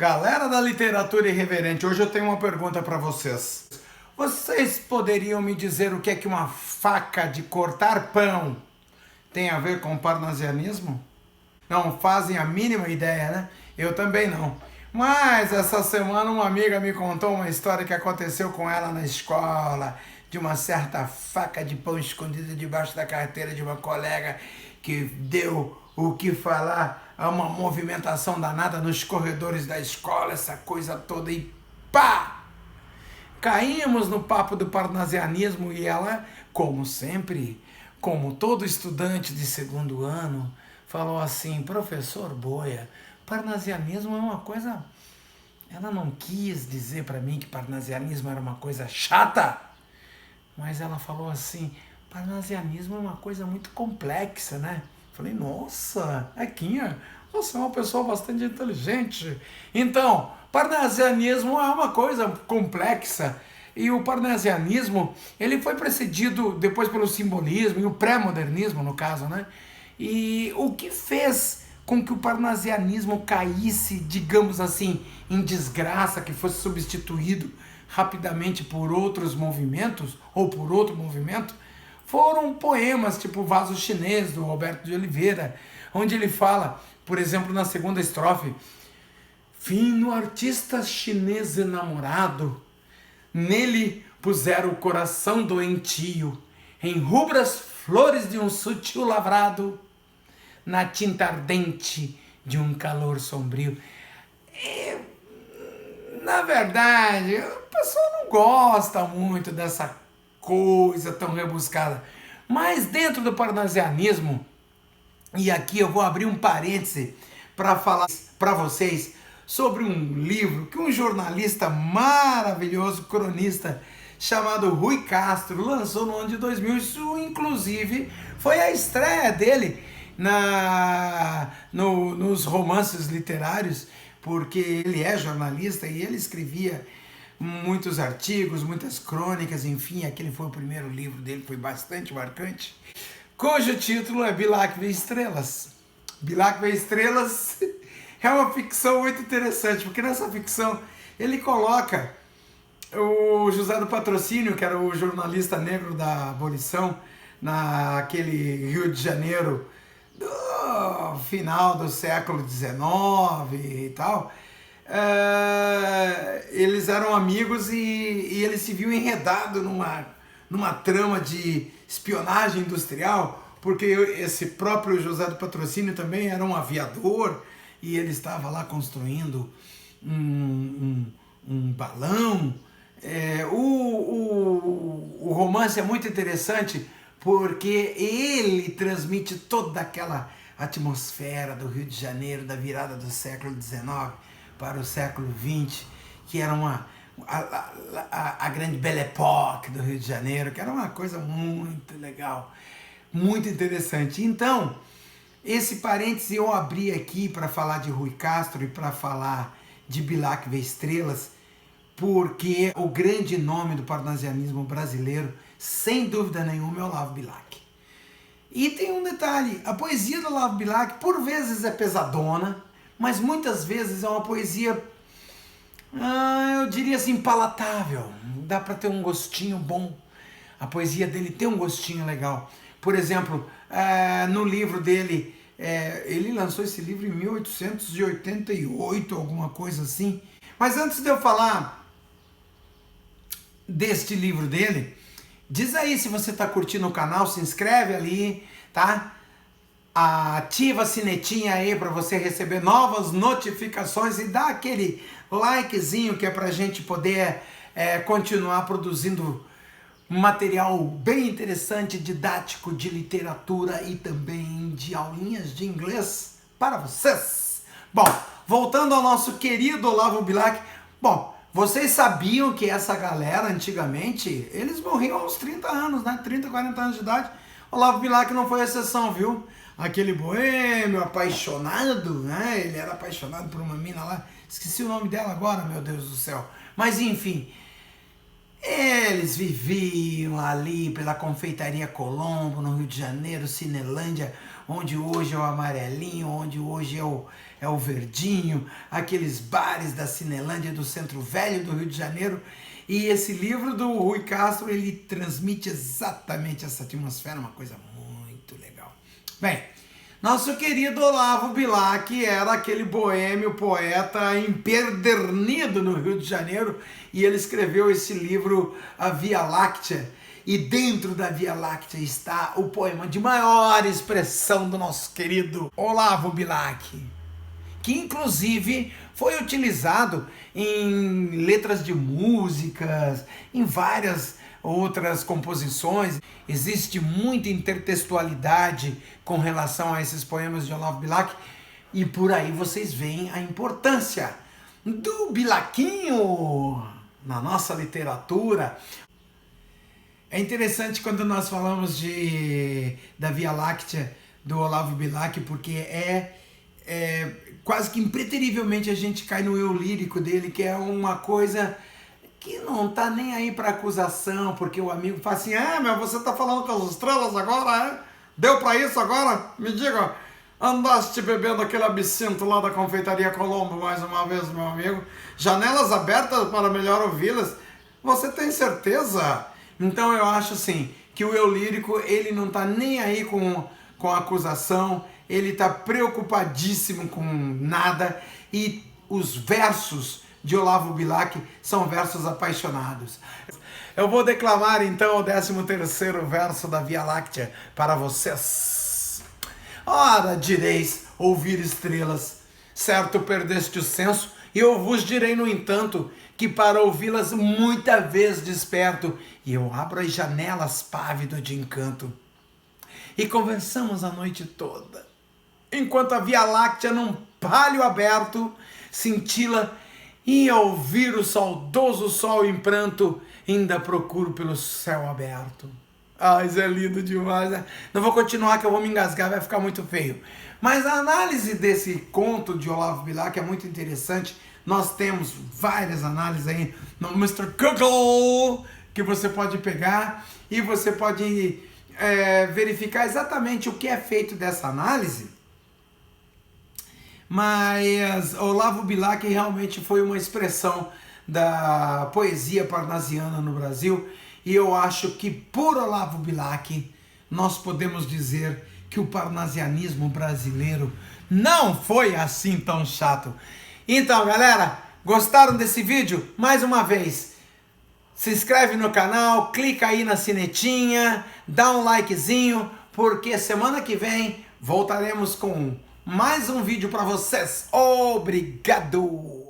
Galera da literatura irreverente, hoje eu tenho uma pergunta para vocês. Vocês poderiam me dizer o que é que uma faca de cortar pão tem a ver com parnasianismo? Não fazem a mínima ideia, né? Eu também não. Mas essa semana uma amiga me contou uma história que aconteceu com ela na escola, de uma certa faca de pão escondida debaixo da carteira de uma colega que deu o que falar a uma movimentação danada nos corredores da escola, essa coisa toda, e pá! Caímos no papo do parnasianismo e ela, como sempre, como todo estudante de segundo ano, falou assim: professor Boia, parnasianismo é uma coisa... Ela não quis dizer para mim que parnasianismo era uma coisa chata, mas ela falou assim: parnasianismo é uma coisa muito complexa, né? Falei, nossa, Equinha, você é uma pessoa bastante inteligente. Então, parnasianismo é uma coisa complexa. E o parnasianismo, ele foi precedido depois pelo simbolismo e o pré-modernismo, no caso, né? E o que fez com que o parnasianismo caísse, digamos assim, em desgraça, que fosse substituído rapidamente por outros movimentos, ou por outro movimento, foram poemas tipo o Vaso Chinês, do Roberto de Oliveira, onde ele fala, por exemplo, na segunda estrofe: fino artista chinês enamorado, nele puseram o coração doentio, em rubras flores de um sutil lavrado, na tinta ardente de um calor sombrio. E, na verdade, o pessoal não gosta muito dessa coisa tão rebuscada. Mas dentro do parnasianismo, e aqui eu vou abrir um parêntese para falar para vocês sobre um livro que um jornalista maravilhoso, cronista, chamado Rui Castro, lançou no ano de 2000. Isso, inclusive, foi a estreia dele nos romances literários, porque ele é jornalista e ele escrevia muitos artigos, muitas crônicas, enfim, aquele foi o primeiro livro dele, foi bastante marcante, cujo título é Bilac vê Estrelas. Bilac vê Estrelas é uma ficção muito interessante, porque nessa ficção ele coloca o José do Patrocínio, que era o jornalista negro da abolição, naquele Rio de Janeiro do final do século XIX e tal. Eles eram amigos e ele se viu enredado numa trama de espionagem industrial, porque esse próprio José do Patrocínio também era um aviador e ele estava lá construindo um balão. O romance é muito interessante porque ele transmite toda aquela atmosfera do Rio de Janeiro, da virada do século XIX para o século XX, que era a grande Belle Époque do Rio de Janeiro, que era uma coisa muito legal, muito interessante. Então, esse parêntese eu abri aqui para falar de Rui Castro e para falar de Bilac vê Estrelas, porque o grande nome do parnasianismo brasileiro, sem dúvida nenhuma, é Olavo Bilac. E tem um detalhe: a poesia do Olavo Bilac por vezes é pesadona, mas muitas vezes é uma poesia, eu diria assim, palatável. Dá para ter um gostinho bom. A poesia dele tem um gostinho legal. Por exemplo, no livro dele, ele lançou esse livro em 1888, alguma coisa assim. Mas antes de eu falar deste livro dele, diz aí se você está curtindo o canal, se inscreve ali, tá? Ativa a sinetinha aí para você receber novas notificações e dá aquele likezinho que é para a gente poder continuar produzindo material bem interessante, didático, de literatura e também de aulinhas de inglês para vocês. Bom, voltando ao nosso querido Olavo Bilac. Bom, vocês sabiam que essa galera, antigamente, eles morriam aos 30 anos, né? 30, 40 anos de idade. Olavo Bilac não foi exceção, viu? Aquele boêmio apaixonado, né? Ele era apaixonado por uma mina lá. Esqueci o nome dela agora, meu Deus do céu. Mas, enfim, eles viviam ali pela Confeitaria Colombo, no Rio de Janeiro, Cinelândia, onde hoje é o amarelinho, onde hoje é o verdinho, aqueles bares da Cinelândia, do Centro Velho do Rio de Janeiro. E esse livro do Rui Castro, ele transmite exatamente essa atmosfera, uma coisa muito legal. Bem, nosso querido Olavo Bilac era aquele boêmio, poeta empedernido no Rio de Janeiro, e ele escreveu esse livro, A Via Láctea, e dentro da Via Láctea está o poema de maior expressão do nosso querido Olavo Bilac, que inclusive foi utilizado em letras de músicas, em várias outras composições. Existe muita intertextualidade com relação a esses poemas de Olavo Bilac, e por aí vocês veem a importância do Bilaquinho na nossa literatura. É interessante quando nós falamos da Via Láctea do Olavo Bilac, porque quase que impreterivelmente a gente cai no eu lírico dele, que é uma coisa que não tá nem aí para acusação, porque o amigo fala assim: mas você tá falando com as estrelas agora, é? Deu para isso agora? Me diga, andaste bebendo aquele absinto lá da Confeitaria Colombo mais uma vez, meu amigo? Janelas abertas para melhor ouvi-las? Você tem certeza? Então eu acho assim, que o eu lírico, ele não tá nem aí com a acusação, ele tá preocupadíssimo com nada, e os versos de Olavo Bilac são versos apaixonados. Eu vou declamar então o 13º verso da Via Láctea para vocês. Ora, direis, ouvir estrelas, certo perdeste o senso, e eu vos direi, no entanto, que para ouvi-las muita vez desperto, e eu abro as janelas pávido de encanto. E conversamos a noite toda, enquanto a Via Láctea num palho aberto cintila, e ao ouvir o saudoso sol em pranto, ainda procuro pelo céu aberto. Isso é lindo demais, né? Não vou continuar que eu vou me engasgar, vai ficar muito feio. Mas a análise desse conto de Olavo Bilac é muito interessante. Nós temos várias análises aí no Mr. Google, que você pode pegar e você pode verificar exatamente o que é feito dessa análise. Mas Olavo Bilac realmente foi uma expressão da poesia parnasiana no Brasil, e eu acho que por Olavo Bilac nós podemos dizer que o parnasianismo brasileiro não foi assim tão chato. Então, galera, gostaram desse vídeo? Mais uma vez, se inscreve no canal, clica aí na sinetinha, dá um likezinho, porque semana que vem voltaremos com mais um vídeo para vocês. Obrigado!